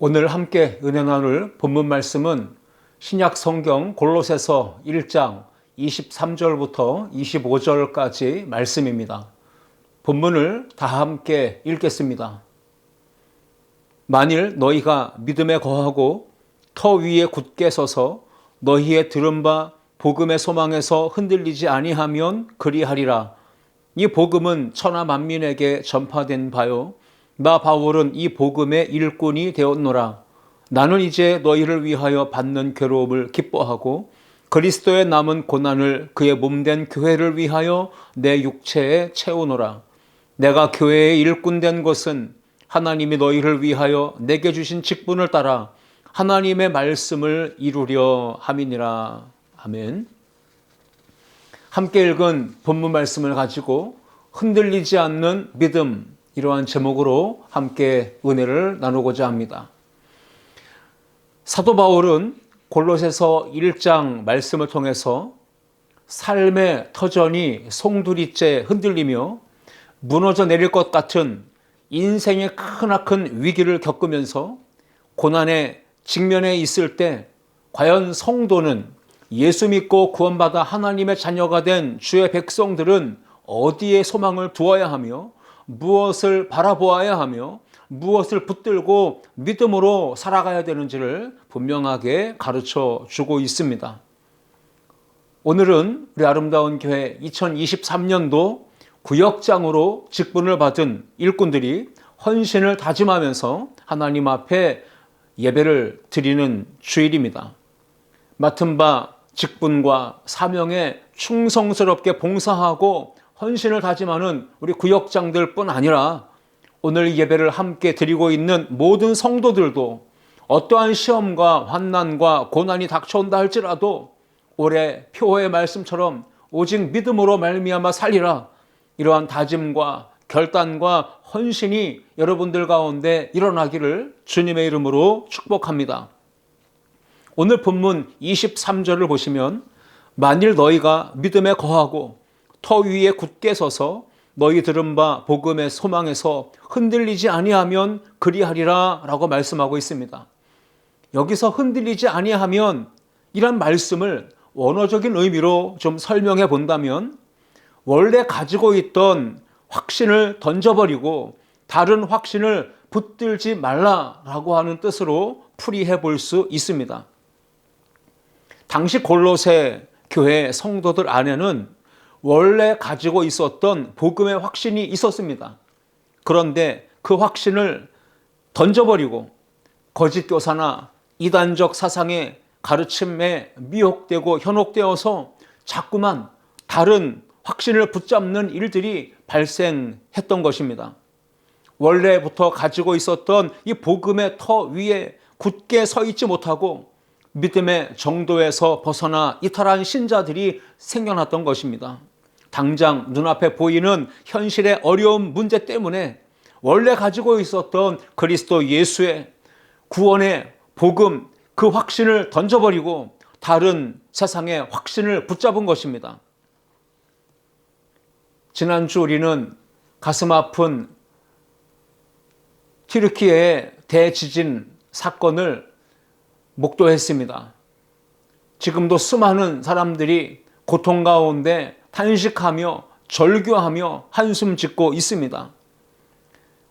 오늘 함께 은혜 나눌 본문 말씀은 신약 성경 골로새서 1장 23절부터 25절까지 말씀입니다. 본문을 다 함께 읽겠습니다. 만일 너희가 믿음에 거하고 터 위에 굳게 서서 너희의 들은 바 복음의 소망에서 흔들리지 아니하면 그리하리라. 이 복음은 천하 만민에게 전파된 바요. 나 바울은 이 복음의 일꾼이 되었노라. 나는 이제 너희를 위하여 받는 괴로움을 기뻐하고 그리스도의 남은 고난을 그의 몸된 교회를 위하여 내 육체에 채우노라. 내가 교회의 일꾼 된 것은 하나님이 너희를 위하여 내게 주신 직분을 따라 하나님의 말씀을 이루려 함이니라. 아멘. 함께 읽은 본문 말씀을 가지고 흔들리지 않는 믿음, 이러한 제목으로 함께 은혜를 나누고자 합니다. 사도 바울은 골로새서 1장 말씀을 통해서 삶의 터전이 송두리째 흔들리며 무너져 내릴 것 같은 인생의 크나큰 위기를 겪으면서 고난의 직면에 있을 때 과연 성도는, 예수 믿고 구원받아 하나님의 자녀가 된 주의 백성들은 어디에 소망을 두어야 하며 무엇을 바라보아야 하며 무엇을 붙들고 믿음으로 살아가야 되는지를 분명하게 가르쳐 주고 있습니다. 오늘은 우리 아름다운 교회 2023년도 구역장으로 직분을 받은 일꾼들이 헌신을 다짐하면서 하나님 앞에 예배를 드리는 주일입니다. 맡은 바 직분과 사명에 충성스럽게 봉사하고 헌신을 다짐하는 우리 구역장들뿐 아니라 오늘 예배를 함께 드리고 있는 모든 성도들도 어떠한 시험과 환난과 고난이 닥쳐온다 할지라도 올해 표어의 말씀처럼 오직 믿음으로 말미암아 살리라, 이러한 다짐과 결단과 헌신이 여러분들 가운데 일어나기를 주님의 이름으로 축복합니다. 오늘 본문 23절을 보시면 만일 너희가 믿음에 거하고 터 위에 굳게 서서 너희 들은 바 복음의 소망에서 흔들리지 아니하면 그리하리라 라고 말씀하고 있습니다. 여기서 흔들리지 아니하면 이란 말씀을 원어적인 의미로 좀 설명해 본다면 원래 가지고 있던 확신을 던져버리고 다른 확신을 붙들지 말라라고 하는 뜻으로 풀이해 볼 수 있습니다. 당시 골로새 교회 성도들 안에는 원래 가지고 있었던 복음의 확신이 있었습니다. 그런데 그 확신을 던져버리고 거짓 교사나 이단적 사상의 가르침에 미혹되고 현혹되어서 자꾸만 다른 확신을 붙잡는 일들이 발생했던 것입니다. 원래부터 가지고 있었던 이 복음의 터 위에 굳게 서 있지 못하고 믿음의 정도에서 벗어나 이탈한 신자들이 생겨났던 것입니다. 당장 눈앞에 보이는 현실의 어려운 문제 때문에 원래 가지고 있었던 그리스도 예수의 구원의 복음, 그 확신을 던져버리고 다른 세상의 확신을 붙잡은 것입니다. 지난주 우리는 가슴 아픈 튀르키예의 대지진 사건을 목도했습니다. 지금도 수많은 사람들이 고통 가운데 탄식하며 절규하며 한숨 짓고 있습니다.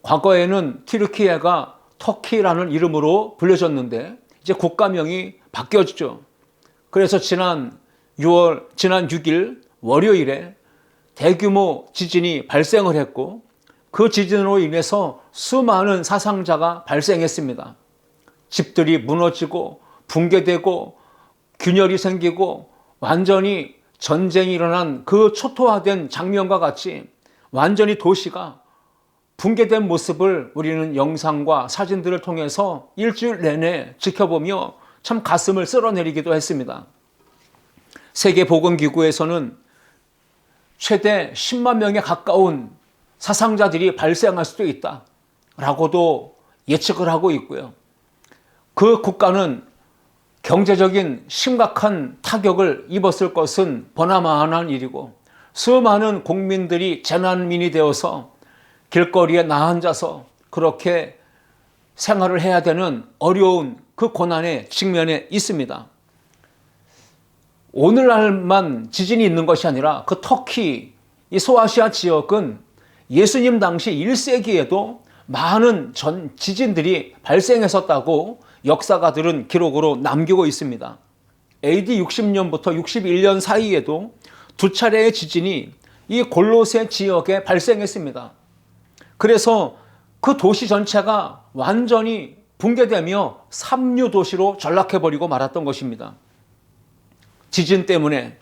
과거에는 튀르키예가 터키라는 이름으로 불려졌는데 이제 국가명이 바뀌었죠. 그래서 지난 6일 월요일에 대규모 지진이 발생을 했고 그 지진으로 인해서 수많은 사상자가 발생했습니다. 집들이 무너지고 붕괴되고 균열이 생기고 완전히 전쟁이 일어난 그 초토화된 장면과 같이 완전히 도시가 붕괴된 모습을 우리는 영상과 사진들을 통해서 일주일 내내 지켜보며 참 가슴을 쓸어내리기도 했습니다. 세계보건기구에서는 최대 10만 명에 가까운 사상자들이 발생할 수도 있다라고도 예측을 하고 있고요. 그 국가는 경제적인 심각한 타격을 입었을 것은 보나마나한 일이고 수많은 국민들이 재난민이 되어서 길거리에 나앉아서 그렇게 생활을 해야 되는 어려운 그 고난의 직면에 있습니다. 오늘날만 지진이 있는 것이 아니라 그 터키, 이 소아시아 지역은 예수님 당시 1세기에도 많은 지진들이 발생했었다고 역사가들은 기록으로 남기고 있습니다. AD 60년부터 61년 사이에도 두 차례의 지진이 이 골로새 지역에 발생했습니다. 그래서 그 도시 전체가 완전히 붕괴되며 삼류 도시로 전락해버리고 말았던 것입니다. 지진 때문에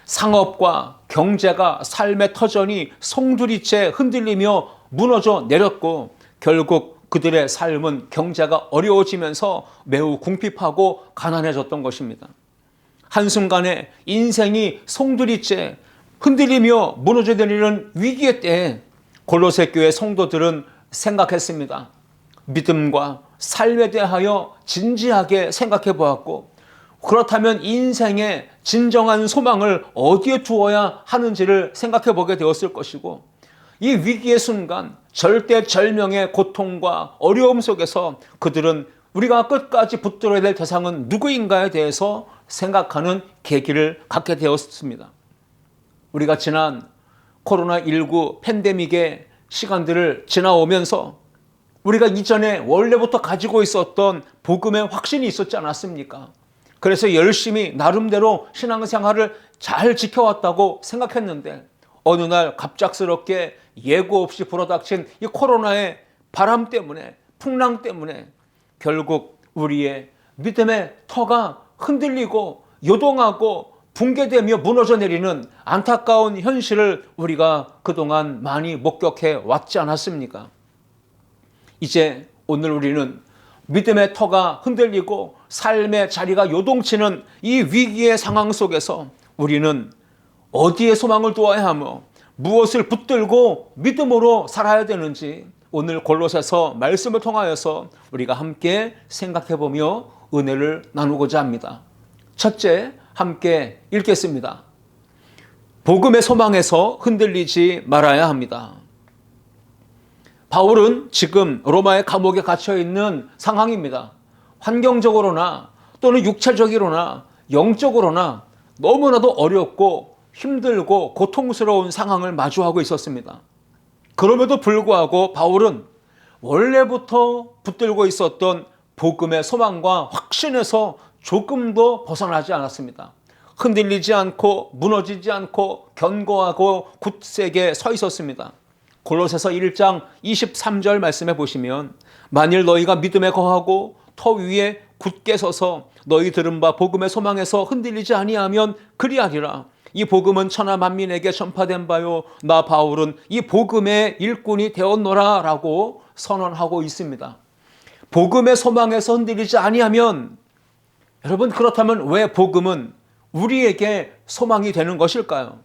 상업과 경제가 삶의 터전이 송두리째 흔들리며 무너져 내렸고 결국 그들의 삶은 경제가 어려워지면서 매우 궁핍하고 가난해졌던 것입니다. 한순간에 인생이 송두리째 흔들리며 무너져 내리는 위기의 때에 골로새 교회 성도들은 생각했습니다. 믿음과 삶에 대하여 진지하게 생각해 보았고 그렇다면 인생의 진정한 소망을 어디에 두어야 하는지를 생각해 보게 되었을 것이고 이 위기의 순간 절대절명의 고통과 어려움 속에서 그들은 우리가 끝까지 붙들어야 될 대상은 누구인가에 대해서 생각하는 계기를 갖게 되었습니다. 우리가 지난 코로나19 팬데믹의 시간들을 지나오면서 우리가 이전에 원래부터 가지고 있었던 복음의 확신이 있었지 않았습니까? 그래서 열심히 나름대로 신앙생활을 잘 지켜왔다고 생각했는데 어느 날 갑작스럽게 예고 없이 불어닥친 이 코로나의 바람 때문에 풍랑 때문에 결국 우리의 믿음의 터가 흔들리고 요동하고 붕괴되며 무너져 내리는 안타까운 현실을 우리가 그동안 많이 목격해 왔지 않았습니까? 이제 오늘 우리는 믿음의 터가 흔들리고 삶의 자리가 요동치는 이 위기의 상황 속에서 우리는 어디에 소망을 두어야 하며 무엇을 붙들고 믿음으로 살아야 되는지 오늘 골로새서 말씀을 통하여서 우리가 함께 생각해보며 은혜를 나누고자 합니다. 첫째, 함께 읽겠습니다. 복음의 소망에서 흔들리지 말아야 합니다. 바울은 지금 로마의 감옥에 갇혀 있는 상황입니다. 환경적으로나 또는 육체적으로나 영적으로나 너무나도 어렵고 힘들고 고통스러운 상황을 마주하고 있었습니다. 그럼에도 불구하고 바울은 원래부터 붙들고 있었던 복음의 소망과 확신에서 조금도 벗어나지 않았습니다. 흔들리지 않고 무너지지 않고 견고하고 굳세게 서 있었습니다. 골로새서 1장 23절 말씀해 보시면 만일 너희가 믿음에 거하고 터 위에 굳게 서서 너희 들은 바 복음의 소망에서 흔들리지 아니하면 그리하리라. 이 복음은 천하 만민에게 전파된 바요 나 바울은 이 복음의 일꾼이 되었노라 라고 선언하고 있습니다. 복음의 소망에서 흔들리지 아니하면 여러분 그렇다면 왜 복음은 우리에게 소망이 되는 것일까요?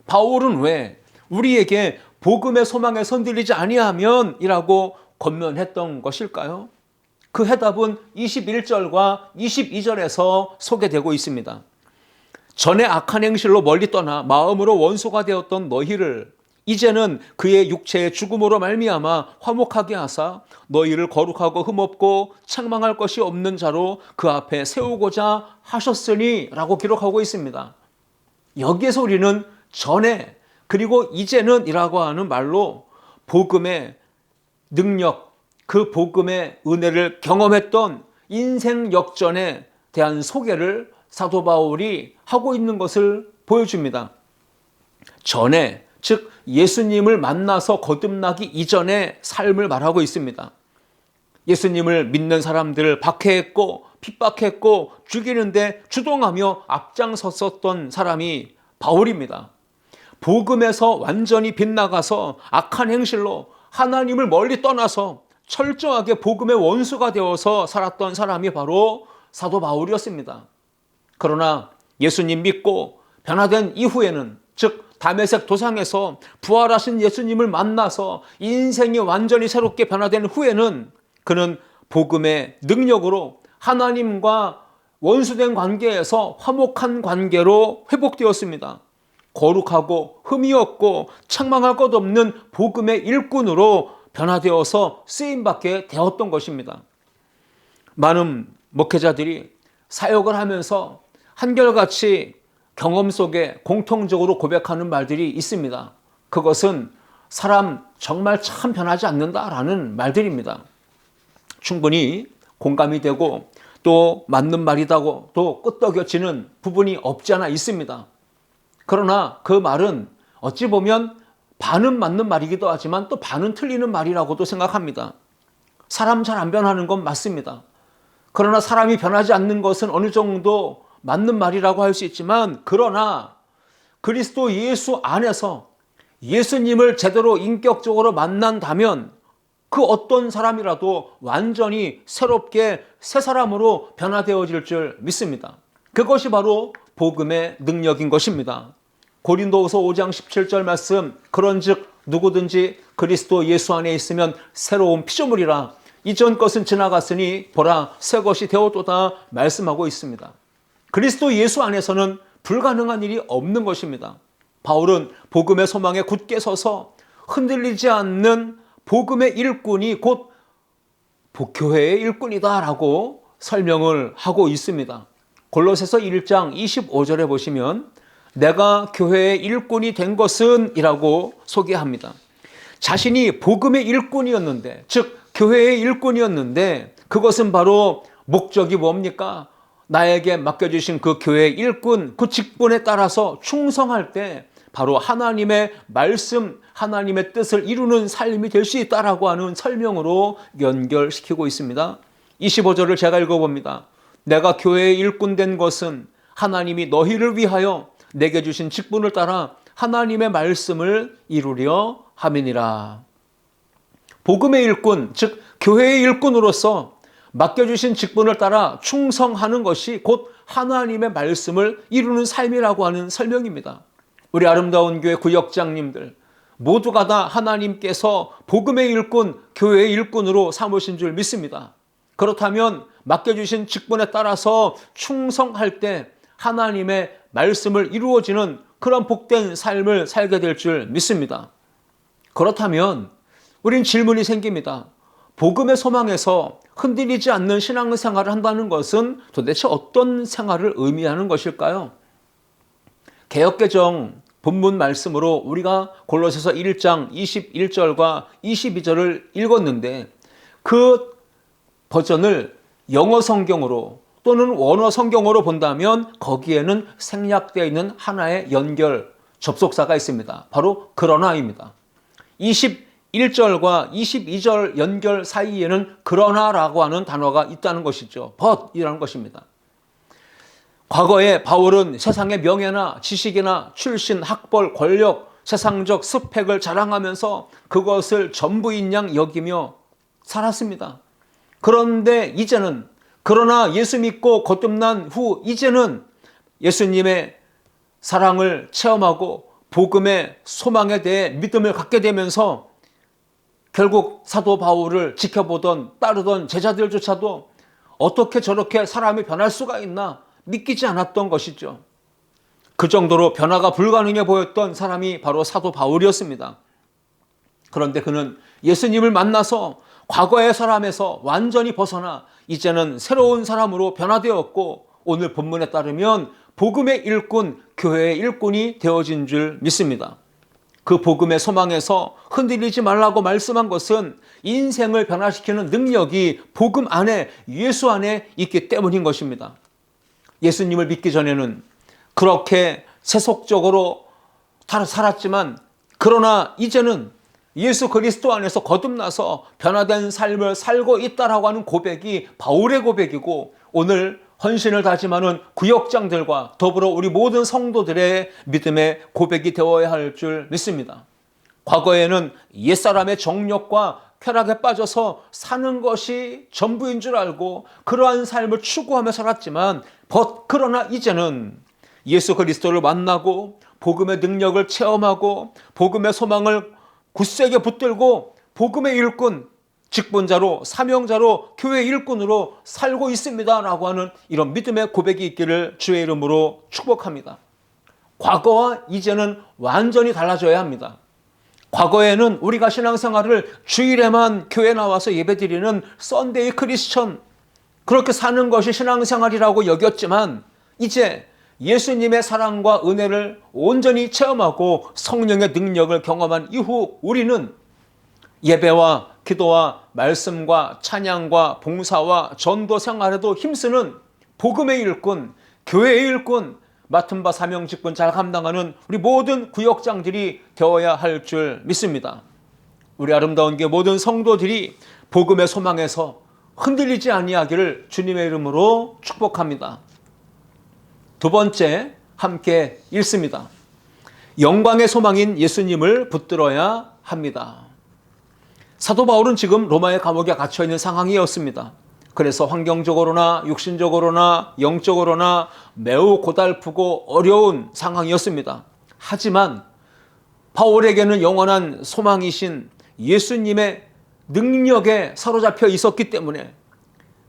바울은 왜 우리에게 복음의 소망에서 흔들리지 아니하면 이라고 권면했던 것일까요? 그 해답은 21절과 22절에서 소개되고 있습니다. 전에 악한 행실로 멀리 떠나 마음으로 원수가 되었던 너희를 이제는 그의 육체의 죽음으로 말미암아 화목하게 하사 너희를 거룩하고 흠없고 책망할 것이 없는 자로 그 앞에 세우고자 하셨으니 라고 기록하고 있습니다. 여기에서 우리는 전에 그리고 이제는 이라고 하는 말로 복음의 능력, 그 복음의 은혜를 경험했던 인생 역전에 대한 소개를 사도 바울이 하고 있는 것을 보여줍니다. 전에, 즉 예수님을 만나서 거듭나기 이전의 삶을 말하고 있습니다. 예수님을 믿는 사람들을 박해했고 핍박했고 죽이는데 주동하며 앞장섰었던 사람이 바울입니다. 복음에서 완전히 빗나가서 악한 행실로 하나님을 멀리 떠나서 철저하게 복음의 원수가 되어서 살았던 사람이 바로 사도 바울이었습니다. 그러나 예수님 믿고 변화된 이후에는 즉 다메섹 도상에서 부활하신 예수님을 만나서 인생이 완전히 새롭게 변화된 후에는 그는 복음의 능력으로 하나님과 원수된 관계에서 화목한 관계로 회복되었습니다. 거룩하고 흠이 없고 책망할 것 없는 복음의 일꾼으로 변화되어서 쓰임받게 되었던 것입니다. 많은 목회자들이 사역을 하면서 한결같이 경험 속에 공통적으로 고백하는 말들이 있습니다. 그것은 사람 정말 참 변하지 않는다라는 말들입니다. 충분히 공감이 되고 또 맞는 말이다고 또 끄떡여지는 부분이 없지 않아 있습니다. 그러나 그 말은 어찌 보면 반은 맞는 말이기도 하지만 또 반은 틀리는 말이라고도 생각합니다. 사람 잘 안 변하는 건 맞습니다. 그러나 사람이 변하지 않는 것은 어느 정도 맞는 말이라고 할 수 있지만, 그러나 그리스도 예수 안에서 예수님을 제대로 인격적으로 만난다면 그 어떤 사람이라도 완전히 새롭게 새 사람으로 변화되어질 줄 믿습니다. 그것이 바로 복음의 능력인 것입니다. 고린도후서 5장 17절 말씀, 그런즉 누구든지 그리스도 예수 안에 있으면 새로운 피조물이라, 이전 것은 지나갔으니 보라 새 것이 되었도다 말씀하고 있습니다. 그리스도 예수 안에서는 불가능한 일이 없는 것입니다. 바울은 복음의 소망에 굳게 서서 흔들리지 않는 복음의 일꾼이 곧 교회의 일꾼이다라고 설명을 하고 있습니다. 골로새서 1장 25절에 보시면 내가 교회의 일꾼이 된 것은 이라고 소개합니다. 자신이 복음의 일꾼이었는데, 즉 교회의 일꾼이었는데, 그것은 바로 목적이 뭡니까? 나에게 맡겨주신 그 교회의 일꾼, 그 직분에 따라서 충성할 때 바로 하나님의 말씀, 하나님의 뜻을 이루는 삶이 될 수 있다라고 하는 설명으로 연결시키고 있습니다. 25절을 제가 읽어봅니다. 내가 교회의 일꾼 된 것은 하나님이 너희를 위하여 내게 주신 직분을 따라 하나님의 말씀을 이루려 함이니라. 복음의 일꾼, 즉 교회의 일꾼으로서 맡겨주신 직분을 따라 충성하는 것이 곧 하나님의 말씀을 이루는 삶이라고 하는 설명입니다. 우리 아름다운 교회 구역장님들 모두가 다 하나님께서 복음의 일꾼, 교회의 일꾼으로 삼으신 줄 믿습니다. 그렇다면 맡겨주신 직분에 따라서 충성할 때 하나님의 말씀을 이루어지는 그런 복된 삶을 살게 될 줄 믿습니다. 그렇다면 우린 질문이 생깁니다. 복음의 소망에서 흔들리지 않는 신앙생활을 한다는 것은 도대체 어떤 생활을 의미하는 것일까요? 개역개정 본문 말씀으로 우리가 골로새서 1장 21절과 22절을 읽었는데, 그 버전을 영어 성경으로 또는 원어 성경으로 본다면 거기에는 생략되어 있는 하나의 연결 접속사가 있습니다. 바로 그러나입니다. 21절과 22절 연결 사이에는 그러나라고 하는 단어가 있다는 것이죠. but이라는 것입니다. 과거에 바울은 세상의 명예나 지식이나 출신, 학벌, 권력, 세상적 스펙을 자랑하면서 그것을 전부인 양 여기며 살았습니다. 그런데 이제는, 그러나 예수 믿고 거듭난 후 이제는 예수님의 사랑을 체험하고 복음의 소망에 대해 믿음을 갖게 되면서 결국 사도 바울을 지켜보던 따르던 제자들조차도 어떻게 저렇게 사람이 변할 수가 있나 믿기지 않았던 것이죠. 그 정도로 변화가 불가능해 보였던 사람이 바로 사도 바울이었습니다. 그런데 그는 예수님을 만나서 과거의 사람에서 완전히 벗어나 이제는 새로운 사람으로 변화되었고, 오늘 본문에 따르면 복음의 일꾼, 교회의 일꾼이 되어진 줄 믿습니다. 그 복음의 소망에서 흔들리지 말라고 말씀한 것은 인생을 변화시키는 능력이 복음 안에, 예수 안에 있기 때문인 것입니다. 예수님을 믿기 전에는 그렇게 세속적으로 살았지만, 그러나 이제는 예수 그리스도 안에서 거듭나서 변화된 삶을 살고 있다라고 하는 고백이 바울의 고백이고, 오늘 헌신을 다짐하는 구역장들과 더불어 우리 모든 성도들의 믿음의 고백이 되어야 할 줄 믿습니다. 과거에는 옛사람의 정욕과 쾌락에 빠져서 사는 것이 전부인 줄 알고 그러한 삶을 추구하며 살았지만, 그러나 이제는 예수 그리스도를 만나고 복음의 능력을 체험하고 복음의 소망을 굳세게 붙들고 복음의 일꾼, 직분자로, 사명자로, 교회 일꾼으로 살고 있습니다라고 하는 이런 믿음의 고백이 있기를 주의 이름으로 축복합니다. 과거와 이제는 완전히 달라져야 합니다. 과거에는 우리가 신앙생활을 주일에만 교회 나와서 예배드리는 썬데이 크리스천, 그렇게 사는 것이 신앙생활이라고 여겼지만 이제 예수님의 사랑과 은혜를 온전히 체험하고 성령의 능력을 경험한 이후 우리는 예배와 기도와 말씀과 찬양과 봉사와 전도 생활에도 힘쓰는 복음의 일꾼, 교회의 일꾼, 맡은 바 사명 직분 잘 감당하는 우리 모든 구역장들이 되어야 할 줄 믿습니다. 우리 아름다운 교회 모든 성도들이 복음의 소망에서 흔들리지 아니하기를 주님의 이름으로 축복합니다. 두 번째, 함께 읽습니다. 영광의 소망인 예수님을 붙들어야 합니다. 사도 바울은 지금 로마의 감옥에 갇혀 있는 상황이었습니다. 그래서 환경적으로나 육신적으로나 영적으로나 매우 고달프고 어려운 상황이었습니다. 하지만 바울에게는 영원한 소망이신 예수님의 능력에 사로잡혀 있었기 때문에,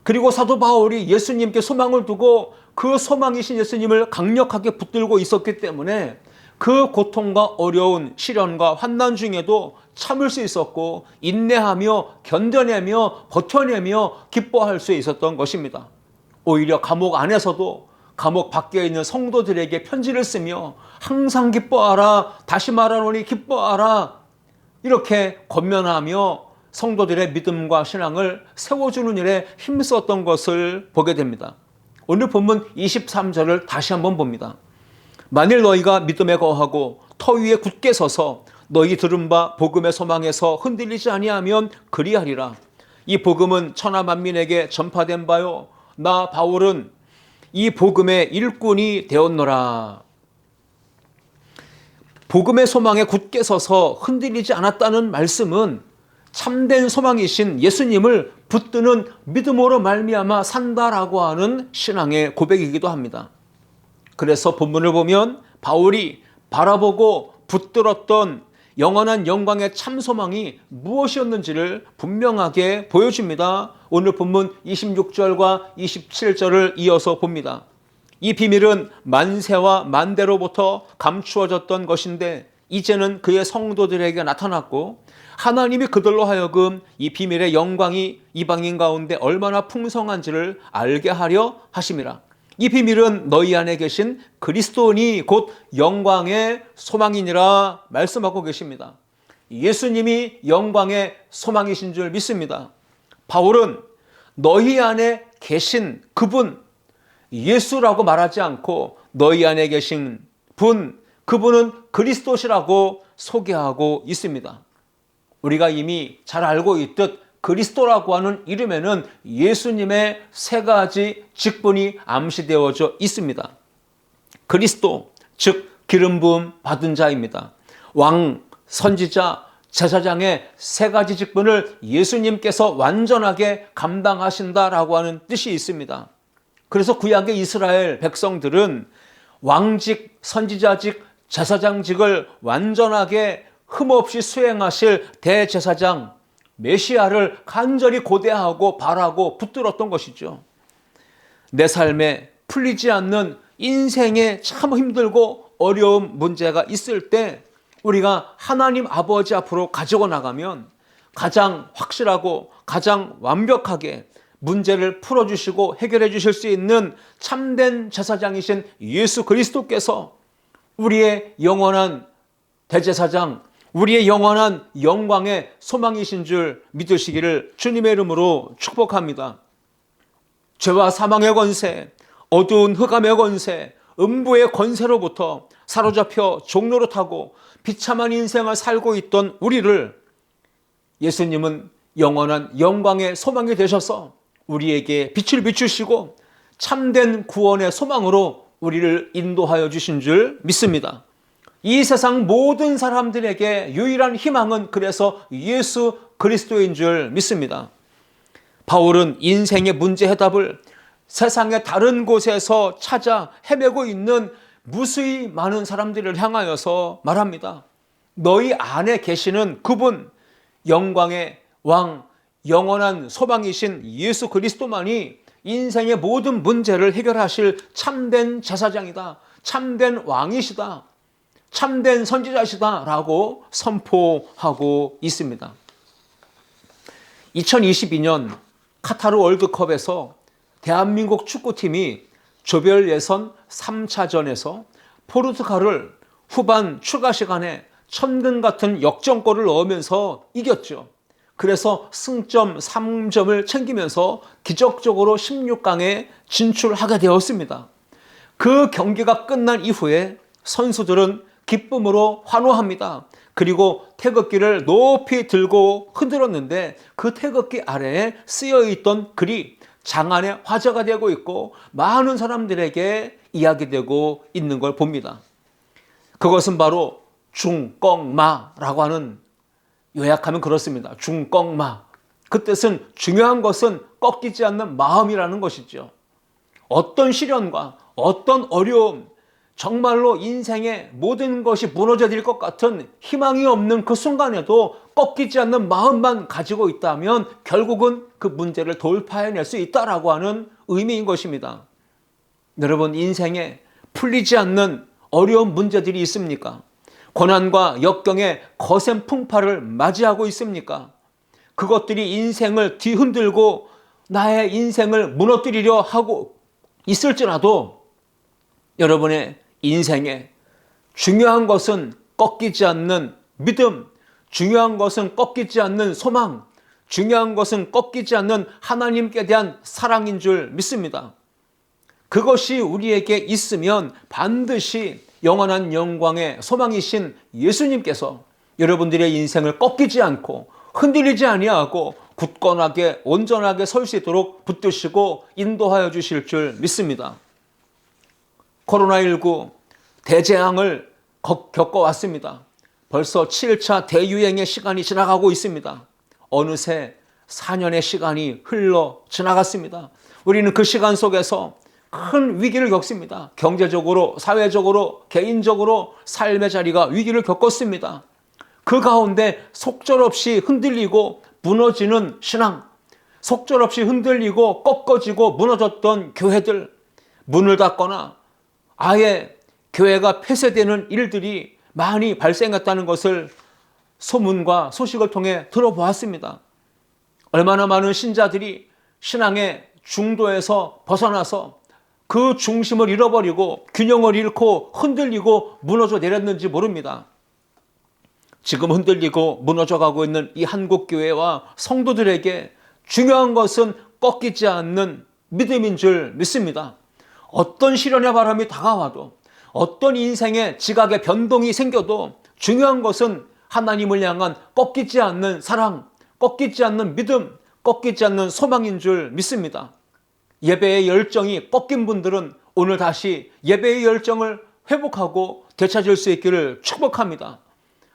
그리고 사도 바울이 예수님께 소망을 두고 그 소망이신 예수님을 강력하게 붙들고 있었기 때문에 그 고통과 어려운 시련과 환난 중에도 참을 수 있었고 인내하며 견뎌내며 버텨내며 기뻐할 수 있었던 것입니다. 오히려 감옥 안에서도 감옥 밖에 있는 성도들에게 편지를 쓰며 항상 기뻐하라, 다시 말하노니 기뻐하라, 이렇게 권면하며 성도들의 믿음과 신앙을 세워주는 일에 힘썼던 것을 보게 됩니다. 오늘 본문 23절을 다시 한번 봅니다. 만일 너희가 믿음에 거하고 터 위에 굳게 서서 너희 들은 바 복음의 소망에서 흔들리지 아니하면 그리하리라. 이 복음은 천하 만민에게 전파된 바요, 나 바울은 이 복음의 일꾼이 되었노라. 복음의 소망에 굳게 서서 흔들리지 않았다는 말씀은 참된 소망이신 예수님을 붙드는 믿음으로 말미암아 산다라고 하는 신앙의 고백이기도 합니다. 그래서 본문을 보면 바울이 바라보고 붙들었던 영원한 영광의 참 소망이 무엇이었는지를 분명하게 보여줍니다. 오늘 본문 26절과 27절을 이어서 봅니다. 이 비밀은 만세와 만대로부터 감추어졌던 것인데 이제는 그의 성도들에게 나타났고 하나님이 그들로 하여금 이 비밀의 영광이 이방인 가운데 얼마나 풍성한지를 알게 하려 하심이라. 이 비밀은 너희 안에 계신 그리스도니 곧 영광의 소망이니라 말씀하고 계십니다. 예수님이 영광의 소망이신 줄 믿습니다. 바울은 너희 안에 계신 그분, 예수라고 말하지 않고 너희 안에 계신 분, 그분은 그리스도시라고 소개하고 있습니다. 우리가 이미 잘 알고 있듯 그리스도라고 하는 이름에는 예수님의 세 가지 직분이 암시되어져 있습니다. 그리스도, 즉 기름 부음 받은 자입니다. 왕, 선지자, 제사장의 세 가지 직분을 예수님께서 완전하게 감당하신다라고 하는 뜻이 있습니다. 그래서 구약의 이스라엘 백성들은 왕직, 선지자직, 제사장직을 완전하게 흠없이 수행하실 대제사장 메시아를 간절히 고대하고 바라고 붙들었던 것이죠. 내 삶에 풀리지 않는 인생에 참 힘들고 어려운 문제가 있을 때 우리가 하나님 아버지 앞으로 가지고 나가면 가장 확실하고 가장 완벽하게 문제를 풀어주시고 해결해 주실 수 있는 참된 제사장이신 예수 그리스도께서 우리의 영원한 대제사장, 우리의 영원한 영광의 소망이신 줄 믿으시기를 주님의 이름으로 축복합니다. 죄와 사망의 권세, 어두운 흑암의 권세, 음부의 권세로부터 사로잡혀 종로를 타고 비참한 인생을 살고 있던 우리를 예수님은 영원한 영광의 소망이 되셔서 우리에게 빛을 비추시고 참된 구원의 소망으로 우리를 인도하여 주신 줄 믿습니다. 이 세상 모든 사람들에게 유일한 희망은 그래서 예수 그리스도인 줄 믿습니다. 바울은 인생의 문제 해답을 세상의 다른 곳에서 찾아 헤매고 있는 무수히 많은 사람들을 향하여서 말합니다. 너희 안에 계시는 그분, 영광의 왕, 영원한 소망이신 예수 그리스도만이 인생의 모든 문제를 해결하실 참된 제사장이다. 참된 왕이시다. 참된 선지자시다라고 선포하고 있습니다. 2022년 카타르 월드컵에서 대한민국 축구팀이 조별 예선 3차전에서 포르투갈을 후반 추가 시간에 천근 같은 역전골을 넣으면서 이겼죠. 그래서 승점 3점을 챙기면서 기적적으로 16강에 진출하게 되었습니다. 그 경기가 끝난 이후에 선수들은 기쁨으로 환호합니다. 그리고 태극기를 높이 들고 흔들었는데 그 태극기 아래에 쓰여있던 글이 장안의 화제가 되고 있고 많은 사람들에게 이야기되고 있는 걸 봅니다. 그것은 바로 중꺾마라고 하는, 요약하면 그렇습니다. 중꺾마. 그 뜻은 중요한 것은 꺾이지 않는 마음이라는 것이죠. 어떤 시련과 어떤 어려움, 정말로 인생의 모든 것이 무너져질 것 같은 희망이 없는 그 순간에도 꺾이지 않는 마음만 가지고 있다면 결국은 그 문제를 돌파해낼 수 있다라고 하는 의미인 것입니다. 여러분, 인생에 풀리지 않는 어려운 문제들이 있습니까? 고난과 역경의 거센 풍파를 맞이하고 있습니까? 그것들이 인생을 뒤흔들고 나의 인생을 무너뜨리려 하고 있을지라도 여러분의 인생에 중요한 것은 꺾이지 않는 믿음, 중요한 것은 꺾이지 않는 소망, 중요한 것은 꺾이지 않는 하나님께 대한 사랑인 줄 믿습니다. 그것이 우리에게 있으면 반드시 영원한 영광의 소망이신 예수님께서 여러분들의 인생을 꺾이지 않고 흔들리지 아니하고 굳건하게 온전하게 설 수 있도록 붙드시고 인도하여 주실 줄 믿습니다. 코로나19 대재앙을 겪어왔습니다. 벌써 7차 대유행의 시간이 지나가고 있습니다. 어느새 4년의 시간이 흘러 지나갔습니다. 우리는 그 시간 속에서 큰 위기를 겪습니다. 경제적으로, 사회적으로, 개인적으로 삶의 자리가 위기를 겪었습니다. 그 가운데 속절없이 흔들리고 무너지는 신앙, 속절없이 흔들리고 꺾어지고 무너졌던 교회들, 문을 닫거나 아예 교회가 폐쇄되는 일들이 많이 발생했다는 것을 소문과 소식을 통해 들어보았습니다. 얼마나 많은 신자들이 신앙의 중도에서 벗어나서 그 중심을 잃어버리고 균형을 잃고 흔들리고 무너져 내렸는지 모릅니다. 지금 흔들리고 무너져가고 있는 이 한국교회와 성도들에게 중요한 것은 꺾이지 않는 믿음인 줄 믿습니다. 어떤 시련의 바람이 다가와도 어떤 인생의 지각의 변동이 생겨도 중요한 것은 하나님을 향한 꺾이지 않는 사랑, 꺾이지 않는 믿음, 꺾이지 않는 소망인 줄 믿습니다. 예배의 열정이 꺾인 분들은 오늘 다시 예배의 열정을 회복하고 되찾을 수 있기를 축복합니다.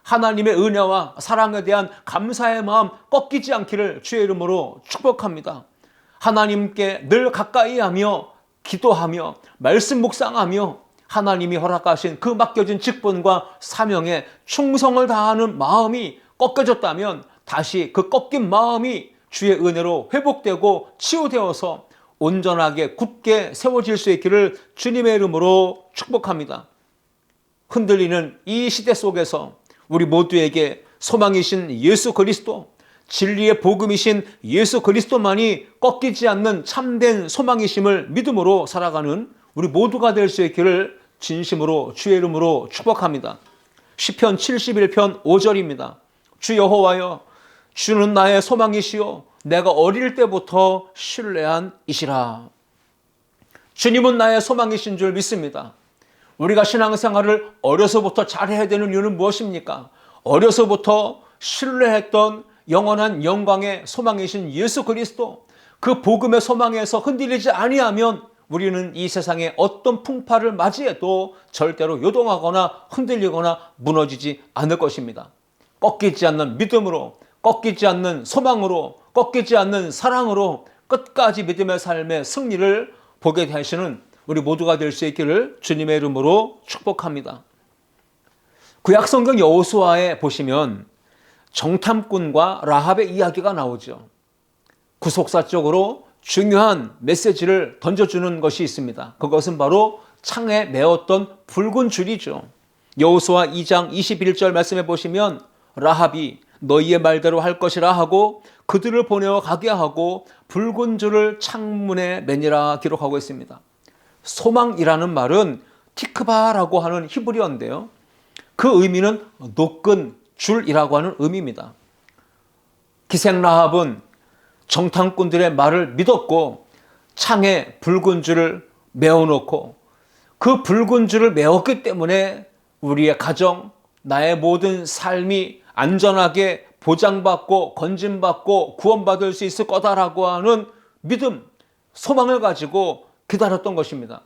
하나님의 은혜와 사랑에 대한 감사의 마음 꺾이지 않기를 주의 이름으로 축복합니다. 하나님께 늘 가까이 하며 기도하며 말씀 묵상하며 하나님이 허락하신 그 맡겨진 직분과 사명에 충성을 다하는 마음이 꺾여졌다면 다시 그 꺾인 마음이 주의 은혜로 회복되고 치유되어서 온전하게 굳게 세워질 수 있기를 주님의 이름으로 축복합니다. 흔들리는 이 시대 속에서 우리 모두에게 소망이신 예수 그리스도, 진리의 복음이신 예수 그리스도만이 꺾이지 않는 참된 소망이심을 믿음으로 살아가는 우리 모두가 될 수 있기를 진심으로 주의 이름으로 축복합니다. 시편 71편 5절입니다. 주 여호와여, 주는 나의 소망이시요 내가 어릴 때부터 신뢰한 이시라. 주님은 나의 소망이신 줄 믿습니다. 우리가 신앙생활을 어려서부터 잘해야 되는 이유는 무엇입니까? 어려서부터 신뢰했던 영원한 영광의 소망이신 예수 그리스도, 그 복음의 소망에서 흔들리지 아니하면 우리는 이 세상에 어떤 풍파를 맞이해도 절대로 요동하거나 흔들리거나 무너지지 않을 것입니다. 꺾이지 않는 믿음으로, 꺾이지 않는 소망으로, 꺾이지 않는 사랑으로 끝까지 믿음의 삶의 승리를 보게 되시는 우리 모두가 될 수 있기를 주님의 이름으로 축복합니다. 구약성경 여호수아에 보시면 정탐꾼과 라합의 이야기가 나오죠. 구속사적으로 중요한 메시지를 던져주는 것이 있습니다. 그것은 바로 창에 메었던 붉은 줄이죠. 여호수아 2장 21절 말씀해 보시면 라합이 너희의 말대로 할 것이라 하고 그들을 보내어 가게 하고 붉은 줄을 창문에 매니라 기록하고 있습니다. 소망이라는 말은 티크바라고 하는 히브리어인데요. 그 의미는 노끈 줄이라고 하는 의미입니다. 기생 라합은 정탐꾼들의 말을 믿었고 창에 붉은 줄을 메어놓고 그 붉은 줄을 메었기 때문에 우리의 가정, 나의 모든 삶이 안전하게 보장받고 건진받고 구원받을 수 있을 거다라고 하는 믿음, 소망을 가지고 기다렸던 것입니다.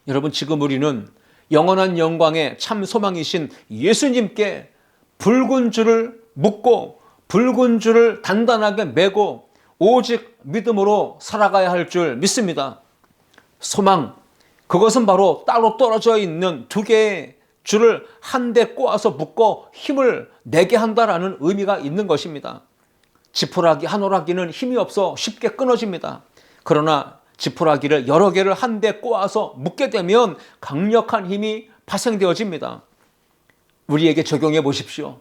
여러분, 지금 우리는 영원한 영광의 참 소망이신 예수님께 붉은 줄을 묶고 붉은 줄을 단단하게 메고 오직 믿음으로 살아가야 할 줄 믿습니다. 소망, 그것은 바로 따로 떨어져 있는 두 개의 줄을 한데 꼬아서 묶어 힘을 내게 한다라는 의미가 있는 것입니다. 지푸라기 한 오라기는 힘이 없어 쉽게 끊어집니다. 그러나 지푸라기를 여러 개를 한데 꼬아서 묶게 되면 강력한 힘이 파생되어집니다. 우리에게 적용해 보십시오.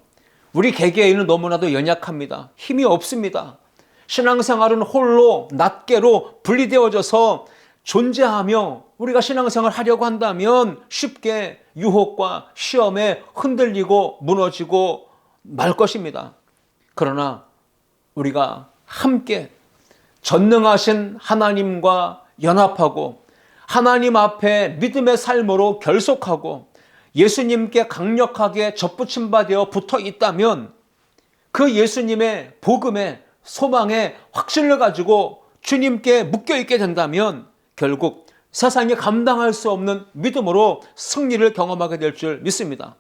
우리 개개인은 너무나도 연약합니다. 힘이 없습니다. 신앙생활은 홀로 낱개로 분리되어져서 존재하며 우리가 신앙생활을 하려고 한다면 쉽게 유혹과 시험에 흔들리고 무너지고 말 것입니다. 그러나 우리가 함께 전능하신 하나님과 연합하고 하나님 앞에 믿음의 삶으로 결속하고 예수님께 강력하게 접붙임 바 되어 붙어 있다면 그 예수님의 복음의 소망의 확신을 가지고 주님께 묶여 있게 된다면 결국 세상이 감당할 수 없는 믿음으로 승리를 경험하게 될 줄 믿습니다.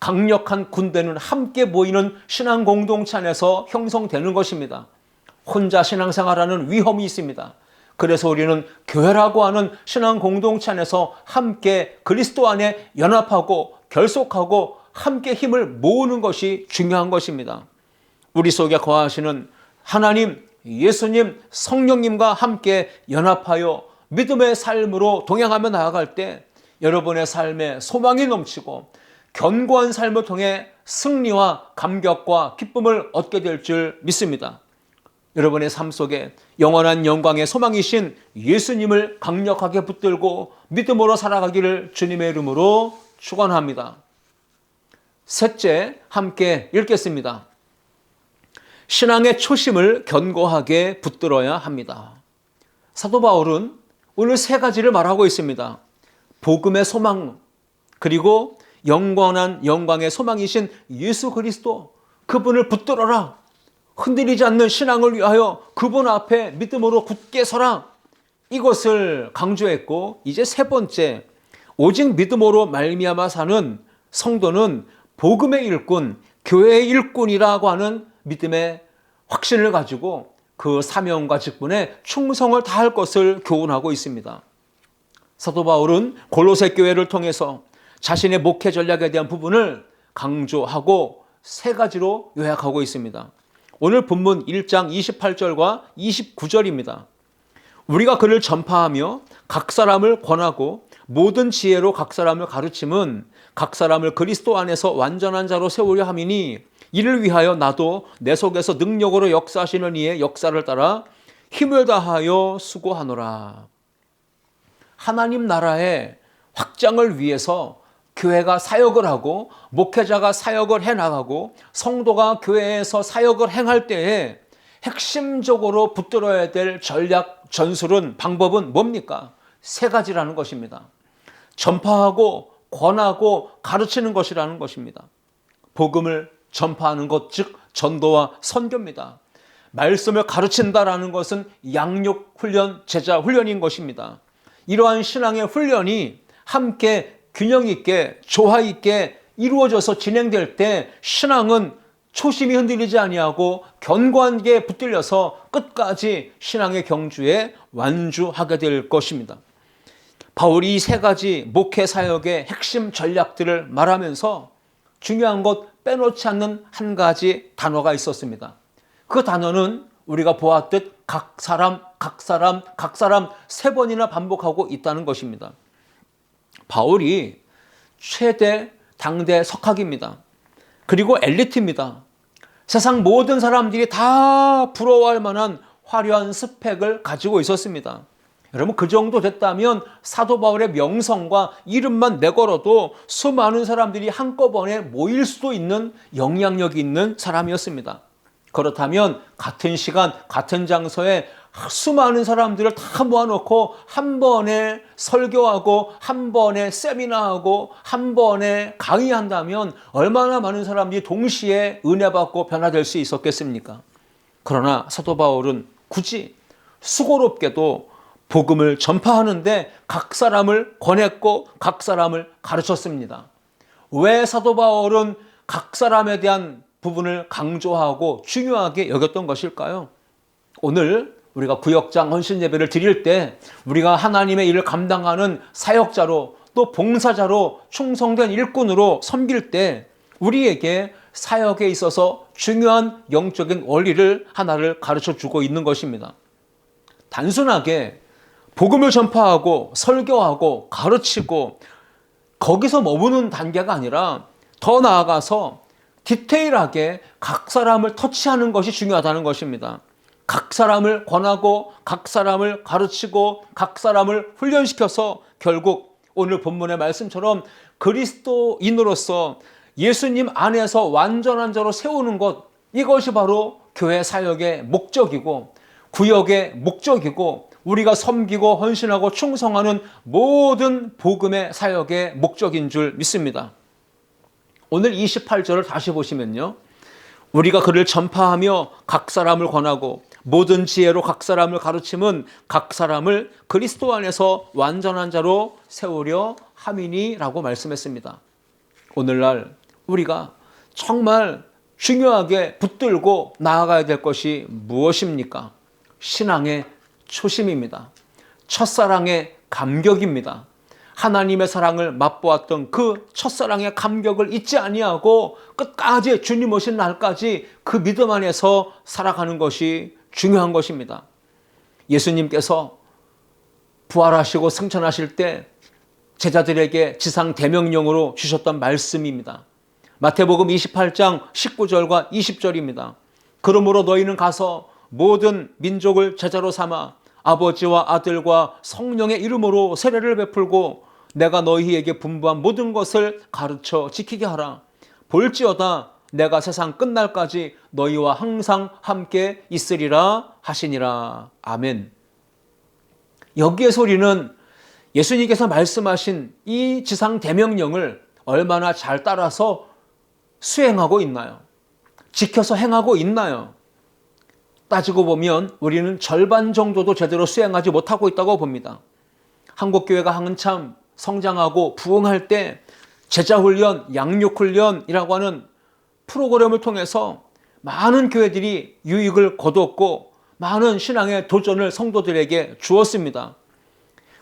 강력한 군대는 함께 모이는 신앙 공동체 안에서 형성되는 것입니다. 혼자 신앙생활하는 위험이 있습니다. 그래서 우리는 교회라고 하는 신앙 공동체 안에서 함께 그리스도 안에 연합하고 결속하고 함께 힘을 모으는 것이 중요한 것입니다. 우리 속에 거하시는 하나님, 예수님, 성령님과 함께 연합하여 믿음의 삶으로 동행하며 나아갈 때 여러분의 삶에 소망이 넘치고 견고한 삶을 통해 승리와 감격과 기쁨을 얻게 될 줄 믿습니다. 여러분의 삶 속에 영원한 영광의 소망이신 예수님을 강력하게 붙들고 믿음으로 살아가기를 주님의 이름으로 축원합니다. 셋째, 함께 읽겠습니다. 신앙의 초심을 견고하게 붙들어야 합니다. 사도 바울은 오늘 세 가지를 말하고 있습니다. 복음의 소망, 그리고 영원한 영광의 소망이신 예수 그리스도, 그분을 붙들어라. 흔들리지 않는 신앙을 위하여 그분 앞에 믿음으로 굳게 서라. 이것을 강조했고, 이제 세 번째, 오직 믿음으로 말미암아 사는 성도는 복음의 일꾼, 교회의 일꾼이라고 하는 믿음의 확신을 가지고 그 사명과 직분에 충성을 다할 것을 교훈하고 있습니다. 사도 바울은 골로새 교회를 통해서 자신의 목회 전략에 대한 부분을 강조하고 세 가지로 요약하고 있습니다. 오늘 본문 1장 28절과 29절입니다. 우리가 그를 전파하며 각 사람을 권하고 모든 지혜로 각 사람을 가르침은 각 사람을 그리스도 안에서 완전한 자로 세우려 함이니 이를 위하여 나도 내 속에서 능력으로 역사하시는 이의 역사를 따라 힘을 다하여 수고하노라. 하나님 나라의 확장을 위해서 교회가 사역을 하고 목회자가 사역을 해나가고 성도가 교회에서 사역을 행할 때에 핵심적으로 붙들어야 될 전략, 전술은, 방법은 뭡니까? 세 가지라는 것입니다. 전파하고 권하고 가르치는 것이라는 것입니다. 복음을 전파하는 것, 즉 전도와 선교입니다. 말씀을 가르친다라는 것은 양육 훈련, 제자 훈련인 것입니다. 이러한 신앙의 훈련이 함께 균형 있게 조화 있게 이루어져서 진행될 때 신앙은 초심이 흔들리지 아니하고 견고하게 붙들려서 끝까지 신앙의 경주에 완주하게 될 것입니다. 바울이 이 세 가지 목회 사역의 핵심 전략들을 말하면서 중요한 것 빼놓지 않는 한 가지 단어가 있었습니다. 그 단어는 우리가 보았듯 각 사람 세 번이나 반복하고 있다는 것입니다. 바울이 최대 당대 석학입니다. 그리고 엘리트입니다. 세상 모든 사람들이 다 부러워할 만한 화려한 스펙을 가지고 있었습니다. 여러분, 그 정도 됐다면 사도 바울의 명성과 이름만 내걸어도 수많은 사람들이 한꺼번에 모일 수도 있는 영향력이 있는 사람이었습니다. 그렇다면 같은 시간, 같은 장소에 수많은 사람들을 다 모아놓고 한 번에 설교하고 한 번에 세미나하고 한 번에 강의한다면 얼마나 많은 사람들이 동시에 은혜받고 변화될 수 있었겠습니까? 그러나 사도 바울은 굳이 수고롭게도 복음을 전파하는데 각 사람을 권했고 각 사람을 가르쳤습니다. 왜 사도 바울은 각 사람에 대한 부분을 강조하고 중요하게 여겼던 것일까요? 오늘 우리가 구역장 헌신 예배를 드릴 때 우리가 하나님의 일을 감당하는 사역자로 또 봉사자로 충성된 일꾼으로 섬길 때 우리에게 사역에 있어서 중요한 영적인 원리를 하나를 가르쳐주고 있는 것입니다. 단순하게 복음을 전파하고 설교하고 가르치고 거기서 머무는 단계가 아니라 더 나아가서 디테일하게 각 사람을 터치하는 것이 중요하다는 것입니다. 각 사람을 권하고 각 사람을 가르치고 각 사람을 훈련시켜서 결국 오늘 본문의 말씀처럼 그리스도인으로서 예수님 안에서 완전한 자로 세우는 것, 이것이 바로 교회 사역의 목적이고 구역의 목적이고 우리가 섬기고 헌신하고 충성하는 모든 복음의 사역의 목적인 줄 믿습니다. 오늘 28절을 다시 보시면요, 우리가 그를 전파하며 각 사람을 권하고 모든 지혜로 각 사람을 가르침은 각 사람을 그리스도 안에서 완전한 자로 세우려 함이니라고 말씀했습니다. 오늘날 우리가 정말 중요하게 붙들고 나아가야 될 것이 무엇입니까? 신앙의 초심입니다. 첫사랑의 감격입니다. 하나님의 사랑을 맛보았던 그 첫사랑의 감격을 잊지 아니하고 끝까지 주님 오신 날까지 그 믿음 안에서 살아가는 것이 중요한 것입니다. 예수님께서 부활하시고 승천하실 때 제자들에게 지상 대명령으로 주셨던 말씀입니다. 마태복음 28장 19절과 20절입니다. 그러므로 너희는 가서 모든 민족을 제자로 삼아 아버지와 아들과 성령의 이름으로 세례를 베풀고 내가 너희에게 분부한 모든 것을 가르쳐 지키게 하라. 볼지어다 내가 세상 끝날까지 너희와 항상 함께 있으리라 하시니라. 아멘. 여기에서 우리는 예수님께서 말씀하신 이 지상 대명령을 얼마나 잘 따라서 수행하고 있나요? 지켜서 행하고 있나요? 따지고 보면 우리는 절반 정도도 제대로 수행하지 못하고 있다고 봅니다. 한국교회가 한참 성장하고 부흥할 때 제자훈련, 양육훈련이라고 하는 프로그램을 통해서 많은 교회들이 유익을 거뒀고 많은 신앙의 도전을 성도들에게 주었습니다.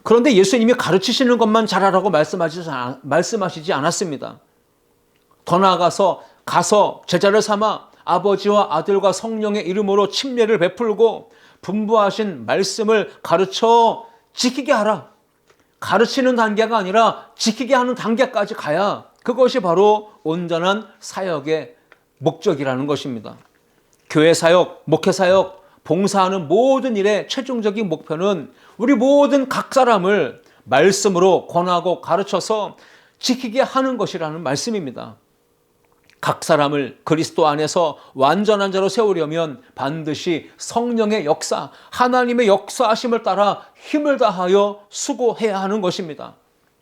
그런데 예수님이 가르치시는 것만 잘하라고 말씀하시지 않았습니다. 더 나아가서 가서 제자를 삼아 아버지와 아들과 성령의 이름으로 침례를 베풀고 분부하신 말씀을 가르쳐 지키게 하라. 가르치는 단계가 아니라 지키게 하는 단계까지 가야 그것이 바로 온전한 사역의 목적이라는 것입니다. 교회 사역, 목회 사역, 봉사하는 모든 일의 최종적인 목표는 우리 모든 각 사람을 말씀으로 권하고 가르쳐서 지키게 하는 것이라는 말씀입니다. 각 사람을 그리스도 안에서 완전한 자로 세우려면 반드시 성령의 역사, 하나님의 역사하심을 따라 힘을 다하여 수고해야 하는 것입니다.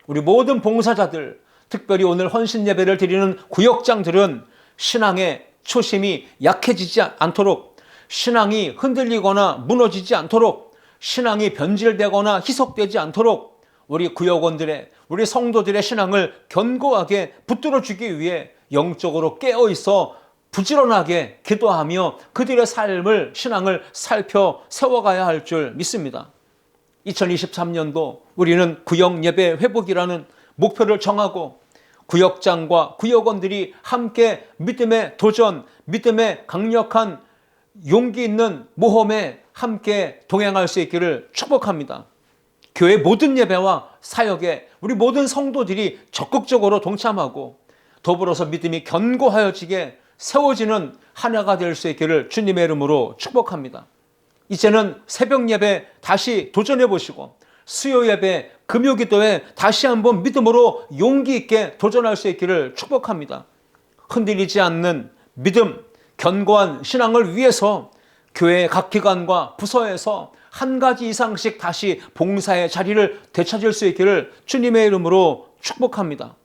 우리 모든 봉사자들, 특별히 오늘 헌신 예배를 드리는 구역장들은 신앙의 초심이 약해지지 않도록, 신앙이 흔들리거나 무너지지 않도록, 신앙이 변질되거나 희석되지 않도록 우리 구역원들의, 우리 성도들의 신앙을 견고하게 붙들어주기 위해 영적으로 깨어있어 부지런하게 기도하며 그들의 삶을, 신앙을 살펴 세워가야 할 줄 믿습니다. 2023년도 우리는 구역 예배 회복이라는 목표를 정하고 구역장과 구역원들이 함께 믿음의 도전, 믿음의 강력한 용기 있는 모험에 함께 동행할 수 있기를 축복합니다. 교회 모든 예배와 사역에 우리 모든 성도들이 적극적으로 동참하고 더불어서 믿음이 견고하여지게 세워지는 한 해가 될 수 있기를 주님의 이름으로 축복합니다. 이제는 새벽 예배 다시 도전해 보시고 수요 예배, 금요 기도에 다시 한번 믿음으로 용기 있게 도전할 수 있기를 축복합니다. 흔들리지 않는 믿음, 견고한 신앙을 위해서 교회 각 기관과 부서에서 한 가지 이상씩 다시 봉사의 자리를 되찾을 수 있기를 주님의 이름으로 축복합니다.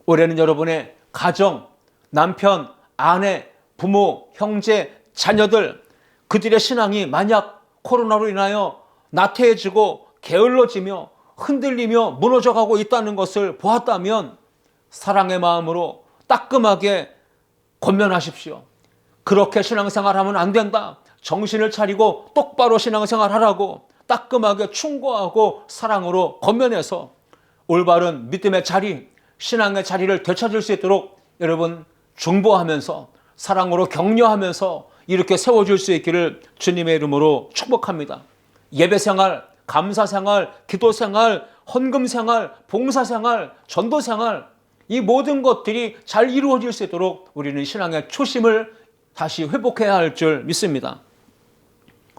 올해는 여러분의 가정, 남편, 아내, 부모, 형제, 자녀들, 그들의 신앙이 만약 코로나로 인하여 나태해지고 게을러지며 흔들리며 무너져가고 있다는 것을 보았다면 사랑의 마음으로 따끔하게 권면하십시오. 그렇게 신앙생활하면 안 된다. 정신을 차리고 똑바로 신앙생활하라고 따끔하게 충고하고 사랑으로 권면해서 올바른 믿음의 자리, 신앙의 자리를 되찾을 수 있도록 여러분 중보하면서 사랑으로 격려하면서 이렇게 세워줄 수 있기를 주님의 이름으로 축복합니다. 예배생활, 감사생활, 기도생활, 헌금생활, 봉사생활, 전도생활, 이 모든 것들이 잘 이루어질 수 있도록 우리는 신앙의 초심을 다시 회복해야 할 줄 믿습니다.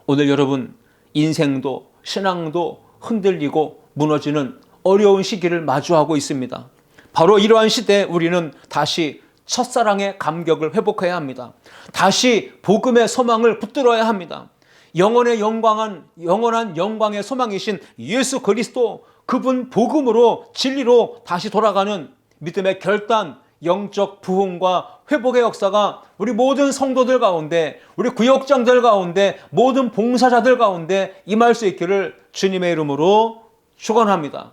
오늘 여러분 인생도 신앙도 흔들리고 무너지는 어려운 시기를 마주하고 있습니다. 바로 이러한 시대에 우리는 다시 첫사랑의 감격을 회복해야 합니다. 다시 복음의 소망을 붙들어야 합니다. 영원한 영광의 소망이신 예수 그리스도, 그분 복음으로 진리로 다시 돌아가는 믿음의 결단, 영적 부흥과 회복의 역사가 우리 모든 성도들 가운데, 우리 구역장들 가운데, 모든 봉사자들 가운데 임할 수 있기를 주님의 이름으로 축원합니다.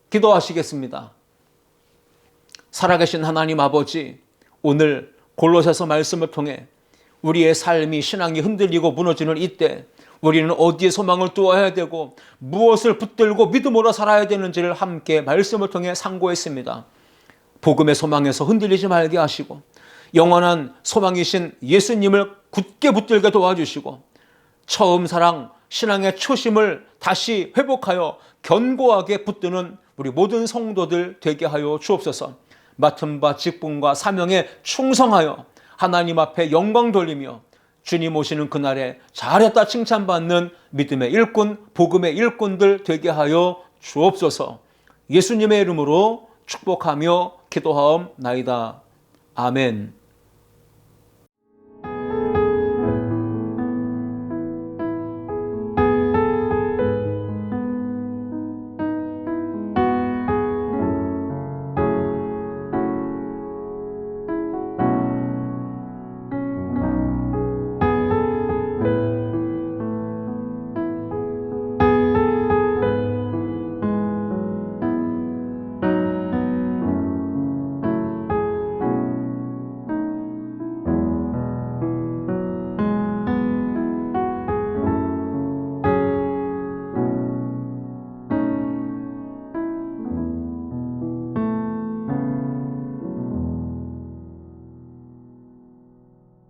기도하시겠습니다. 살아계신 하나님 아버지, 오늘 골로새서 말씀을 통해 우리의 삶이 신앙이 흔들리고 무너지는 이때 우리는 어디에 소망을 두어야 되고 무엇을 붙들고 믿음으로 살아야 되는지를 함께 말씀을 통해 상고했습니다. 복음의 소망에서 흔들리지 말게 하시고 영원한 소망이신 예수님을 굳게 붙들게 도와주시고 처음 사랑, 신앙의 초심을 다시 회복하여 견고하게 붙드는 우리 모든 성도들 되게 하여 주옵소서. 맡은 바 직분과 사명에 충성하여 하나님 앞에 영광 돌리며 주님 오시는 그날에 잘했다 칭찬받는 믿음의 일꾼, 복음의 일꾼들 되게 하여 주옵소서. 예수님의 이름으로 축복하며 기도하옵나이다. 아멘.